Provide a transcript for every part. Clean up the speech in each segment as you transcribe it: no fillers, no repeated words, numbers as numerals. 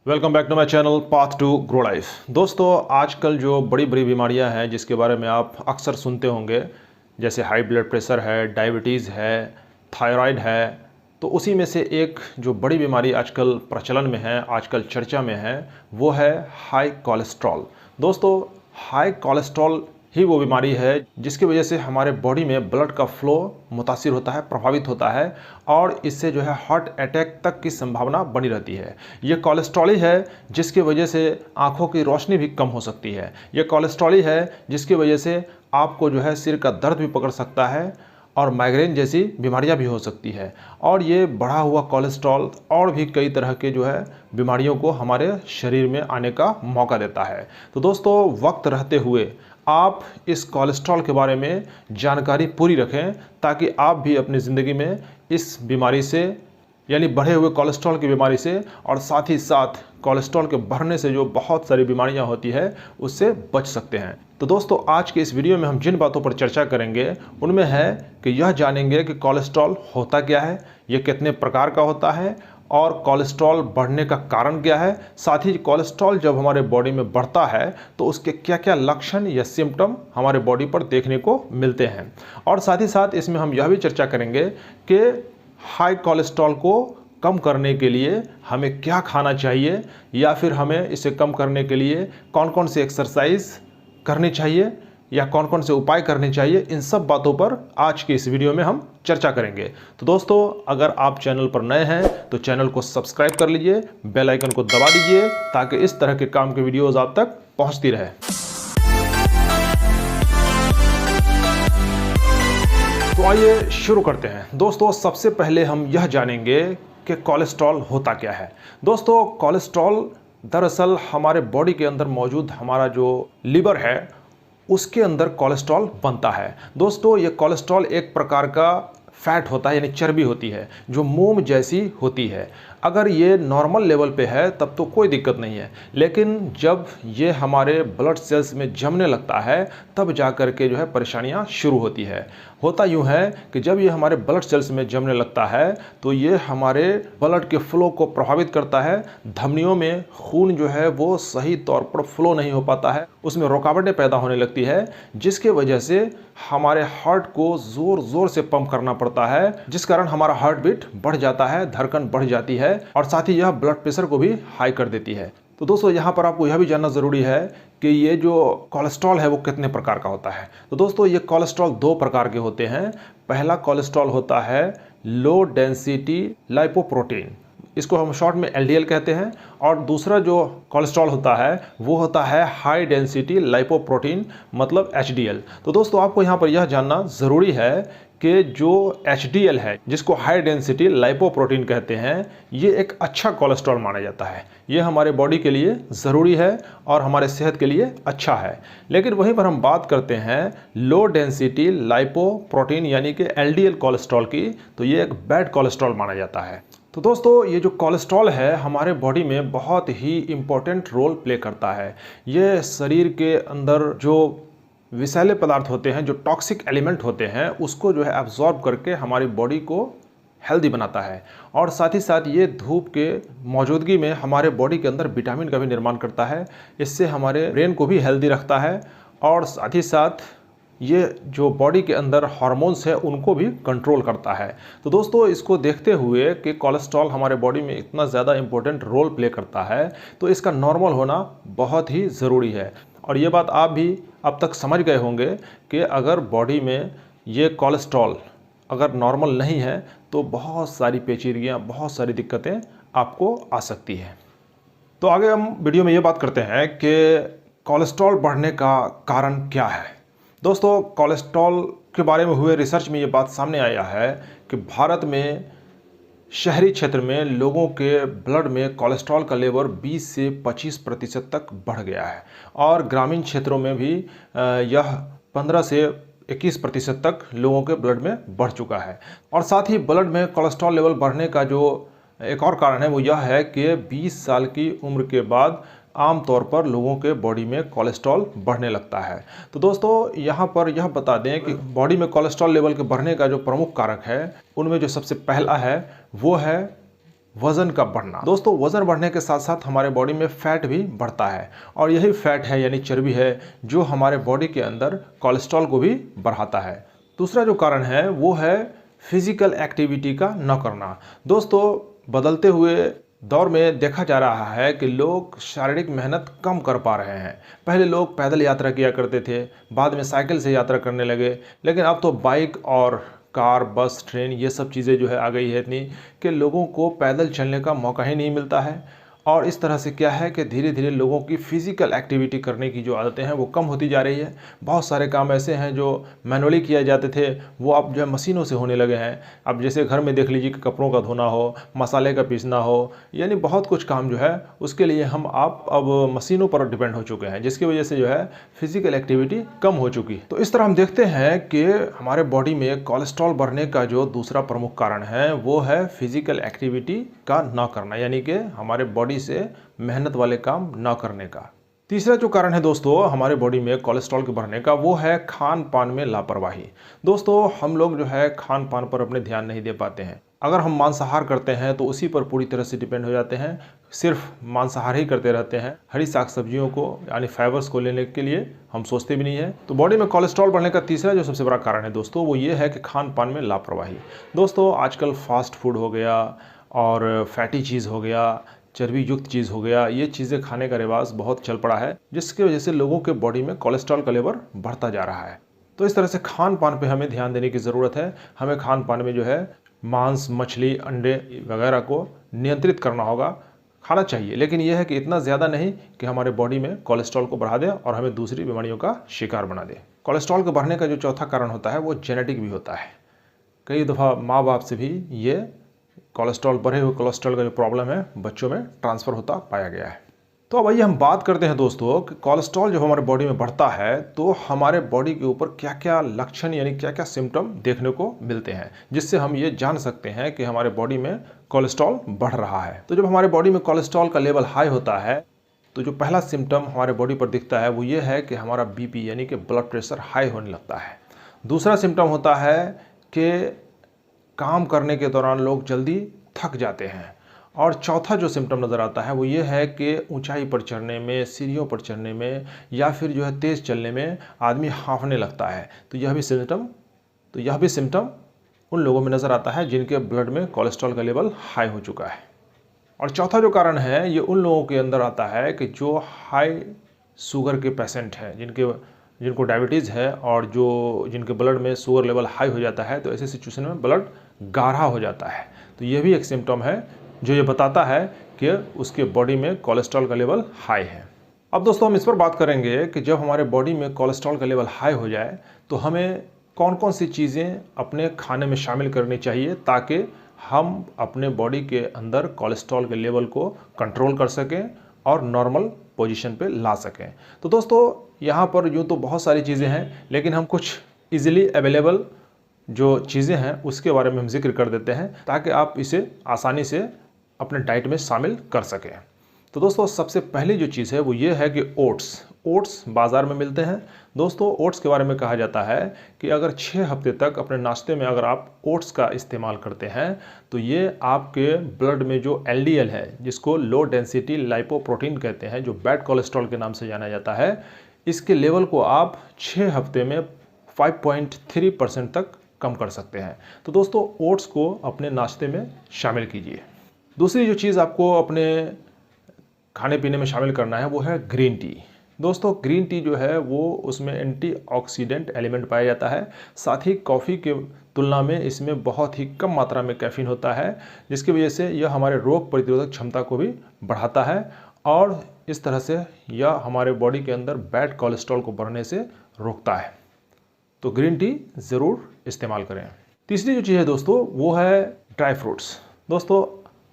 Welcome back to my channel path to grow life. दोस्तों, आजकल जो बड़ी बड़ी बीमारियां हैं जिसके बारे में आप अक्सर सुनते होंगे, जैसे हाई ब्लड प्रेशर है, डायबिटीज़ है, थायराइड है, तो उसी में से एक जो बड़ी बीमारी आजकल प्रचलन में है, आजकल चर्चा में है, वो है हाई कोलेस्ट्रॉल। दोस्तों, हाई कोलेस्ट्रॉल ही वो बीमारी है जिसकी वजह से हमारे बॉडी में ब्लड का फ्लो मुतासिर होता है, प्रभावित होता है और इससे जो है हार्ट अटैक तक की संभावना बनी रहती है। ये कोलेस्ट्रॉल ही है जिसकी वजह से आंखों की रोशनी भी कम हो सकती है। ये कोलेस्ट्रॉल ही है जिसकी वजह से आपको जो है सिर का दर्द भी पकड़ सकता है और माइग्रेन जैसी बीमारियां भी हो सकती है। और ये बढ़ा हुआ कोलेस्ट्रॉल और भी कई तरह के जो है बीमारियों को हमारे शरीर में आने का मौका देता है। तो दोस्तों, वक्त रहते हुए आप इस कोलेस्ट्रॉल के बारे में जानकारी पूरी रखें ताकि आप भी अपनी ज़िंदगी में इस बीमारी से, यानी बढ़े हुए कोलेस्ट्रॉल की बीमारी से और साथ ही साथ कोलेस्ट्रॉल के बढ़ने से जो बहुत सारी बीमारियां होती है उससे बच सकते हैं। तो दोस्तों, आज के इस वीडियो में हम जिन बातों पर चर्चा करेंगे उनमें है कि यह जानेंगे कि कोलेस्ट्रॉल होता क्या है, ये कितने प्रकार का होता है और कोलेस्ट्रॉल बढ़ने का कारण क्या है। साथ ही कोलेस्ट्रॉल जब हमारे बॉडी में बढ़ता है तो उसके क्या क्या लक्षण या सिम्टम हमारे बॉडी पर देखने को मिलते हैं। और साथ ही साथ इसमें हम यह भी चर्चा करेंगे कि हाई कोलेस्ट्रॉल को कम करने के लिए हमें क्या खाना चाहिए या फिर हमें इसे कम करने के लिए कौन कौन सी एक्सरसाइज करनी चाहिए या कौन कौन से उपाय करने चाहिए। इन सब बातों पर आज के इस वीडियो में हम चर्चा करेंगे। तो दोस्तों, अगर आप चैनल पर नए हैं तो चैनल को सब्सक्राइब कर लीजिए, बेल आइकन को दबा दीजिए ताकि इस तरह के काम के वीडियोस आप तक पहुंचती रहे। तो आइए शुरू करते हैं। दोस्तों, सबसे पहले हम यह जानेंगे कि कोलेस्ट्रॉल होता क्या है। दोस्तों, कोलेस्ट्रॉल दरअसल हमारे बॉडी के अंदर मौजूद हमारा जो लिवर है उसके अंदर कोलेस्ट्रॉल बनता है। दोस्तों, ये कोलेस्ट्रॉल एक प्रकार का फैट होता है, यानी चर्बी होती है जो मोम जैसी होती है। अगर ये नॉर्मल लेवल पे है तब तो कोई दिक्कत नहीं है, लेकिन जब ये हमारे ब्लड सेल्स में जमने लगता है तब जा कर के जो है परेशानियां शुरू होती है। होता यूँ है कि जब ये हमारे ब्लड सेल्स में जमने लगता है तो ये हमारे ब्लड के फ्लो को प्रभावित करता है। धमनियों में खून जो है वो सही तौर पर फ्लो नहीं हो पाता है, उसमें रुकावटें पैदा होने लगती है, जिसके वजह से हमारे हार्ट को ज़ोर ज़ोर से पंप करना पड़ता है, जिस कारण हमारा हार्ट बीट बढ़ जाता है, धड़कन बढ़ जाती है और साथ ही यह ब्लड प्रेशर को भी हाई कर देती है। तो दोस्तों, यहाँ पर आपको यह भी जानना ज़रूरी है कि ये जो कोलेस्ट्रॉल है वो कितने प्रकार का होता है। तो दोस्तों, ये कोलेस्ट्रॉल दो प्रकार के होते हैं। पहला कोलेस्ट्रॉल होता है लो डेंसिटी लाइपोप्रोटीन, इसको हम शॉर्ट में एलडीएल कहते हैं, और दूसरा जो कोलेस्ट्रॉल होता है वो होता है हाई डेंसिटी लाइपोप्रोटीन, मतलब एचडीएल। तो दोस्तों, आपको यहाँ पर यह जानना ज़रूरी है कि जो एचडीएल है, जिसको हाई डेंसिटी लाइपोप्रोटीन कहते हैं, ये एक अच्छा कोलेस्ट्रॉल माना जाता है। ये हमारे बॉडी के लिए ज़रूरी है और हमारे सेहत के लिए अच्छा है। लेकिन वहीं पर हम बात करते हैं लो डेंसिटी लाइपोप्रोटीन यानी कि एलडीएल कोलेस्ट्रॉल की, तो ये एक बैड कोलेस्ट्रॉल माना जाता है। तो दोस्तों, ये जो कोलेस्ट्रॉल है हमारे बॉडी में बहुत ही इम्पोर्टेंट रोल प्ले करता है। ये शरीर के अंदर जो विषैले पदार्थ होते हैं, जो टॉक्सिक एलिमेंट होते हैं, उसको जो है एब्जॉर्ब करके हमारी बॉडी को हेल्दी बनाता है। और साथ ही साथ ये धूप के मौजूदगी में हमारे बॉडी के अंदर विटामिन का भी निर्माण करता है। इससे हमारे ब्रेन को भी हेल्दी रखता है और साथ ही साथ ये जो बॉडी के अंदर हार्मोन्स है उनको भी कंट्रोल करता है। तो दोस्तों, इसको देखते हुए कि कोलेस्ट्रॉल हमारे बॉडी में इतना ज़्यादा इम्पोर्टेंट रोल प्ले करता है तो इसका नॉर्मल होना बहुत ही ज़रूरी है। और ये बात आप भी अब तक समझ गए होंगे कि अगर बॉडी में ये कोलेस्ट्रॉल अगर नॉर्मल नहीं है तो बहुत सारी पेचीदगियाँ, बहुत सारी दिक्कतें आपको आ सकती हैं। तो आगे हम वीडियो में ये बात करते हैं कि कोलेस्ट्रॉल बढ़ने का कारण क्या है। दोस्तों, कोलेस्ट्रॉल के बारे में हुए रिसर्च में ये बात सामने आया है कि भारत में शहरी क्षेत्र में लोगों के ब्लड में कोलेस्ट्रॉल का लेवल 20 से 25% तक बढ़ गया है और ग्रामीण क्षेत्रों में भी यह 15 से 21% तक लोगों के ब्लड में बढ़ चुका है। और साथ ही ब्लड में कोलेस्ट्रॉल लेवल बढ़ने का जो एक और कारण है वो यह है कि 20 साल की उम्र के बाद आमतौर पर लोगों के बॉडी में कोलेस्ट्रॉल बढ़ने लगता है। तो दोस्तों, यहाँ पर यह बता दें कि बॉडी में कोलेस्ट्रॉल लेवल के बढ़ने का जो प्रमुख कारक है उनमें जो सबसे पहला है वो है वज़न का बढ़ना। दोस्तों वज़न बढ़ने के साथ साथ हमारे बॉडी में फैट भी बढ़ता है और यही फैट है यानी चर्बी है जो हमारे बॉडी के अंदर कोलेस्ट्रॉल को भी बढ़ाता है। दूसरा जो कारण है वो है फिजिकल एक्टिविटी का न करना। दोस्तों बदलते हुए दौर में देखा जा रहा है कि लोग शारीरिक मेहनत कम कर पा रहे हैं। पहले लोग पैदल यात्रा किया करते थे, बाद में साइकिल से यात्रा करने लगे, लेकिन अब तो बाइक और कार, बस, ट्रेन ये सब चीज़ें जो है आ गई है इतनी कि लोगों को पैदल चलने का मौका ही नहीं मिलता है। और इस तरह से क्या है कि धीरे धीरे लोगों की फ़िज़िकल एक्टिविटी करने की जो आदतें हैं वो कम होती जा रही है। बहुत सारे काम ऐसे हैं जो मैनुअली किए जाते थे वो अब जो है मशीनों से होने लगे हैं। अब जैसे घर में देख लीजिए कि कपड़ों का धोना हो, मसाले का पीसना हो, यानी बहुत कुछ काम जो है उसके लिए हम आप अब मशीनों पर डिपेंड हो चुके हैं, जिसकी वजह से जो है फिज़िकल एक्टिविटी कम हो चुकी। तो इस तरह हम देखते हैं कि हमारे बॉडी में कोलेस्ट्रॉल बढ़ने का जो दूसरा प्रमुख कारण है वो है फिज़िकल एक्टिविटी का ना करना, यानी कि हमारे बॉडी से मेहनत वाले काम ना करने का। तीसरा जो कारण है दोस्तों हमारे बॉडी में कोलेस्ट्रॉल के बढ़ने का वो है खान पान में लापरवाही। दोस्तों हम लोग जो है खान पान पर अपने ध्यान नहीं दे पाते हैं। अगर हम मांसाहार करते हैं तो उसी पर पूरी तरह से डिपेंड हो जाते हैं, सिर्फ मांसाहार ही करते रहते हैं। हरी साग सब्जियों को यानी फाइबर्स को लेने के लिए हम सोचते भी नहीं है। तो बॉडी में कोलेस्ट्रॉल बढ़ने का तीसरा जो सबसे बड़ा कारण है दोस्तों वो ये है कि खान पान में लापरवाही। दोस्तों आजकल फास्ट फूड हो गया और फैटी चीज़ हो गया, चर्बी युक्त चीज़ हो गया, ये चीज़ें खाने का रिवाज बहुत चल पड़ा है, जिसकी वजह से लोगों के बॉडी में कोलेस्ट्रॉल का लेवल बढ़ता जा रहा है। तो इस तरह से खान पान पे हमें ध्यान देने की ज़रूरत है। हमें खान पान में जो है मांस, मछली, अंडे वगैरह को नियंत्रित करना होगा। खाना चाहिए लेकिन यह है कि इतना ज़्यादा नहीं कि हमारे बॉडी में कोलेस्ट्रॉल को बढ़ा दे और हमें दूसरी बीमारियों का शिकार बना दे। कोलेस्ट्रॉल के बढ़ने का जो चौथा कारण होता है वो जेनेटिक भी होता है। कई दफ़ा माँ बाप से भी ये कोलेस्ट्रॉल, बढ़े हुए कोलेस्ट्रॉल का जो प्रॉब्लम है बच्चों में ट्रांसफ़र होता पाया गया है। तो अब आइए हम बात करते हैं दोस्तों कि कोलेस्ट्रॉल जब हमारे बॉडी में बढ़ता है तो हमारे बॉडी के ऊपर क्या क्या लक्षण यानी क्या क्या सिम्टम देखने को मिलते हैं, जिससे हम ये जान सकते हैं कि हमारे बॉडी में कोलेस्ट्रॉल बढ़ रहा है। तो जब हमारे बॉडी में कोलेस्ट्रॉल का लेवल हाई होता है तो जो पहला सिम्टम हमारे बॉडी पर दिखता है वो ये है कि हमारा बीपी यानी कि ब्लड प्रेशर हाई होने लगता है। दूसरा सिम्टम होता है कि काम करने के दौरान लोग जल्दी थक जाते हैं। और चौथा जो सिम्टम नज़र आता है वो ये है कि ऊंचाई पर चढ़ने में, सीढ़ियों पर चढ़ने में या फिर जो है तेज़ चलने में आदमी हाँफने लगता है। तो यह भी सिम्टम उन लोगों में नज़र आता है जिनके ब्लड में कोलेस्ट्रॉल का लेवल हाई हो चुका है। और चौथा जो कारण है ये उन लोगों के अंदर आता है कि जो हाई शुगर के पेशेंट हैं, जिनको डायबिटीज़ है और जिनके ब्लड में शुगर लेवल हाई हो जाता है, तो ऐसे सिचुएशन में ब्लड गाढ़ा हो जाता है। तो ये भी एक सिम्टम है जो ये बताता है कि उसके बॉडी में कोलेस्ट्रॉल का लेवल हाई है। अब दोस्तों हम इस पर बात करेंगे कि जब हमारे बॉडी में कोलेस्ट्रॉल का लेवल हाई हो जाए तो हमें कौन कौन सी चीज़ें अपने खाने में शामिल करनी चाहिए ताकि हम अपने बॉडी के अंदर कोलेस्ट्रॉल के लेवल को कंट्रोल कर सकें और नॉर्मल पोजीशन पे ला सकें। तो दोस्तों यहाँ पर यूँ तो बहुत सारी चीज़ें हैं लेकिन हम कुछ इजीली अवेलेबल जो चीज़ें हैं उसके बारे में हम जिक्र कर देते हैं ताकि आप इसे आसानी से अपने डाइट में शामिल कर सकें। तो दोस्तों सबसे पहली जो चीज़ है वो ये है कि ओट्स बाज़ार में मिलते हैं। दोस्तों ओट्स के बारे में कहा जाता है कि अगर 6 हफ्ते तक अपने नाश्ते में अगर आप ओट्स का इस्तेमाल करते हैं तो ये आपके ब्लड में जो LDL है, जिसको लो डेंसिटी लाइपोप्रोटीन कहते हैं, जो बैड कोलेस्ट्रॉल के नाम से जाना जाता है, इसके लेवल को आप 6 हफ्ते में 5.3% तक कम कर सकते हैं। तो दोस्तों ओट्स को अपने नाश्ते में शामिल कीजिए। दूसरी जो चीज़ आपको अपने खाने पीने में शामिल करना है वो है ग्रीन टी। दोस्तों ग्रीन टी जो है वो उसमें एंटीऑक्सीडेंट एलिमेंट पाया जाता है, साथ ही कॉफ़ी के तुलना में इसमें बहुत ही कम मात्रा में कैफीन होता है, जिसकी वजह से यह हमारे रोग प्रतिरोधक क्षमता को भी बढ़ाता है और इस तरह से यह हमारे बॉडी के अंदर बैड कोलेस्ट्रॉल को बढ़ने से रोकता है। तो ग्रीन टी ज़रूर इस्तेमाल करें। तीसरी जो चीज़ है दोस्तों वो है ड्राई फ्रूट्स। दोस्तों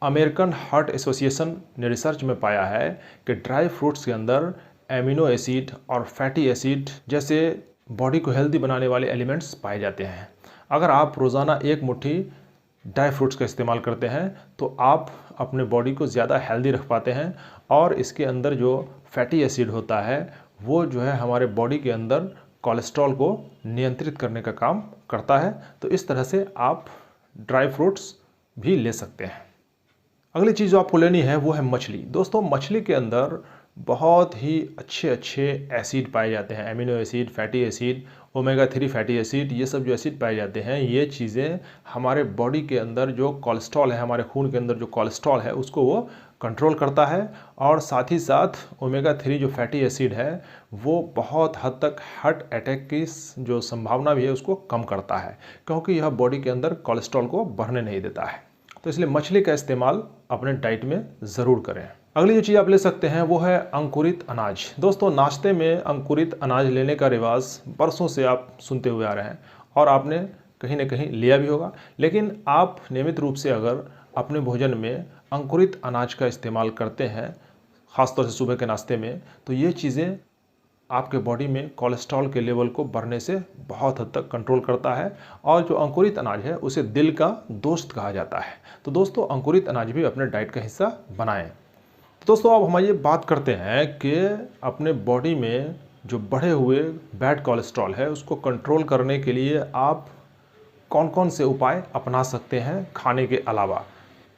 अमेरिकन हार्ट एसोसिएशन ने रिसर्च में पाया है कि ड्राई फ्रूट्स के अंदर एमिनो एसिड और फैटी एसिड जैसे बॉडी को हेल्दी बनाने वाले एलिमेंट्स पाए जाते हैं। अगर आप रोज़ाना एक मुट्ठी ड्राई फ्रूट्स का इस्तेमाल करते हैं तो आप अपने बॉडी को ज़्यादा हेल्दी रख पाते हैं और इसके अंदर जो फैटी एसिड होता है वो जो है हमारे बॉडी के अंदर कोलेस्ट्रॉल को नियंत्रित करने का काम करता है। तो इस तरह से आप ड्राई फ्रूट्स भी ले सकते हैं। अगली चीज़ जो आपको लेनी है वो है मछली। दोस्तों मछली के अंदर बहुत ही अच्छे अच्छे एसिड पाए जाते हैं, amino acid, fatty acid, omega 3 fatty acid, ये सब जो एसिड पाए जाते हैं ये चीज़ें हमारे बॉडी के अंदर जो कोलेस्ट्रॉल है, हमारे खून के अंदर जो कोलेस्ट्रॉल है उसको वो कंट्रोल करता है। और साथ ही साथ ओमेगा 3 जो फैटी एसिड है वो बहुत हद तक हार्ट अटैक की जो संभावना भी है उसको कम करता है, क्योंकि यह बॉडी के अंदर कोलेस्ट्रॉल को बढ़ने नहीं देता है। तो इसलिए मछली का इस्तेमाल अपने डाइट में ज़रूर करें। अगली जो चीज़ आप ले सकते हैं वो है अंकुरित अनाज। दोस्तों नाश्ते में अंकुरित अनाज लेने का रिवाज बरसों से आप सुनते हुए आ रहे हैं और आपने कहीं ना कहीं लिया भी होगा, लेकिन आप नियमित रूप से अगर अपने भोजन में अंकुरित अनाज का इस्तेमाल करते हैं, ख़ासतौर से सुबह के नाश्ते में, तो ये चीज़ें आपके बॉडी में कोलेस्ट्रॉल के लेवल को बढ़ने से बहुत हद तक कंट्रोल करता है। और जो अंकुरित अनाज है उसे दिल का दोस्त कहा जाता है। तो दोस्तों अंकुरित अनाज भी अपने डाइट का हिस्सा बनाएं। तो दोस्तों अब हम ये बात करते हैं कि अपने बॉडी में जो बढ़े हुए बैड कोलेस्ट्रॉल है उसको कंट्रोल करने के लिए आप कौन कौन से उपाय अपना सकते हैं खाने के अलावा।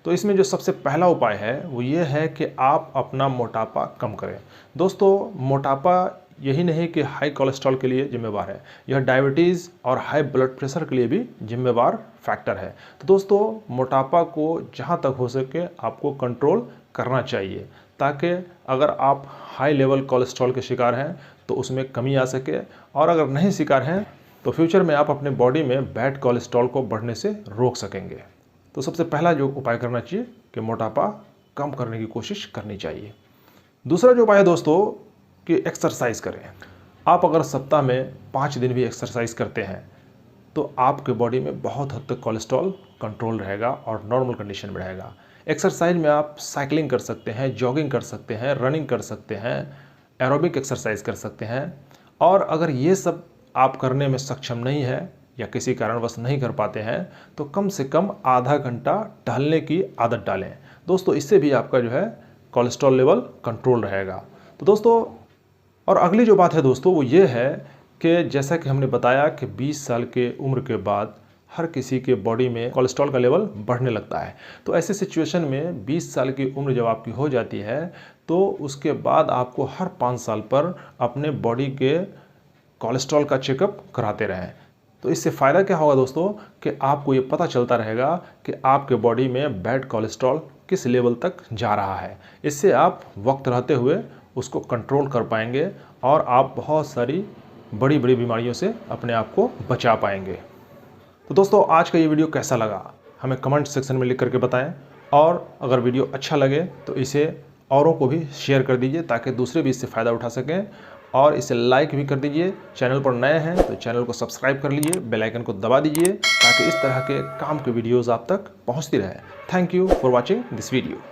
तो इसमें जो सबसे पहला उपाय है वो ये है कि आप अपना मोटापा कम करें। दोस्तों मोटापा यही नहीं कि हाई कोलेस्ट्रॉल के लिए जिम्मेवार है, यह डायबिटीज़ और हाई ब्लड प्रेशर के लिए भी जिम्मेवार फैक्टर है। तो दोस्तों मोटापा को जहाँ तक हो सके आपको कंट्रोल करना चाहिए, ताकि अगर आप हाई लेवल कोलेस्ट्रॉल के शिकार हैं तो उसमें कमी आ सके, और अगर नहीं शिकार हैं तो फ्यूचर में आप अपने बॉडी में बैड कोलेस्ट्रॉल को बढ़ने से रोक सकेंगे। तो सबसे पहला जो उपाय करना चाहिए कि मोटापा कम करने की कोशिश करनी चाहिए। दूसरा जो उपाय है दोस्तों कि एक्सरसाइज करें। आप अगर सप्ताह में 5 दिन भी एक्सरसाइज करते हैं तो आपके बॉडी में बहुत हद तक कोलेस्ट्रॉल कंट्रोल रहेगा और नॉर्मल कंडीशन में रहेगा। एक्सरसाइज में आप साइकिलिंग कर सकते हैं, जॉगिंग कर सकते हैं, रनिंग कर सकते हैं, एरोबिक एक्सरसाइज कर सकते हैं। और अगर ये सब आप करने में सक्षम नहीं है या किसी कारणवश नहीं कर पाते हैं तो कम से कम आधा घंटा टहलने की आदत डालें। दोस्तों इससे भी आपका जो है कोलेस्ट्रॉल लेवल कंट्रोल रहेगा। तो दोस्तों और अगली जो बात है दोस्तों वो ये है कि जैसा कि हमने बताया कि 20 साल के उम्र के बाद हर किसी के बॉडी में कोलेस्ट्रॉल का लेवल बढ़ने लगता है। तो ऐसे सिचुएशन में 20 साल की उम्र जब आपकी हो जाती है तो उसके बाद आपको हर 5 साल पर अपने बॉडी के कोलेस्ट्रॉल का चेकअप कराते रहें। तो इससे फ़ायदा क्या होगा दोस्तों कि आपको ये पता चलता रहेगा कि आपके बॉडी में बैड कोलेस्ट्रॉल किस लेवल तक जा रहा है। इससे आप वक्त रहते हुए उसको कंट्रोल कर पाएंगे और आप बहुत सारी बड़ी बड़ी बीमारियों से अपने आप को बचा पाएंगे। तो दोस्तों आज का ये वीडियो कैसा लगा हमें कमेंट सेक्शन में लिख करके बताएं, और अगर वीडियो अच्छा लगे तो इसे औरों को भी शेयर कर दीजिए ताकि दूसरे भी इससे फ़ायदा उठा सकें, और इसे लाइक भी कर दीजिए। चैनल पर नए हैं तो चैनल को सब्सक्राइब कर लीजिए, बेल आइकन को दबा दीजिए ताकि इस तरह के काम के वीडियोज़ आप तक पहुँचती रहे। Thank you for watching this video.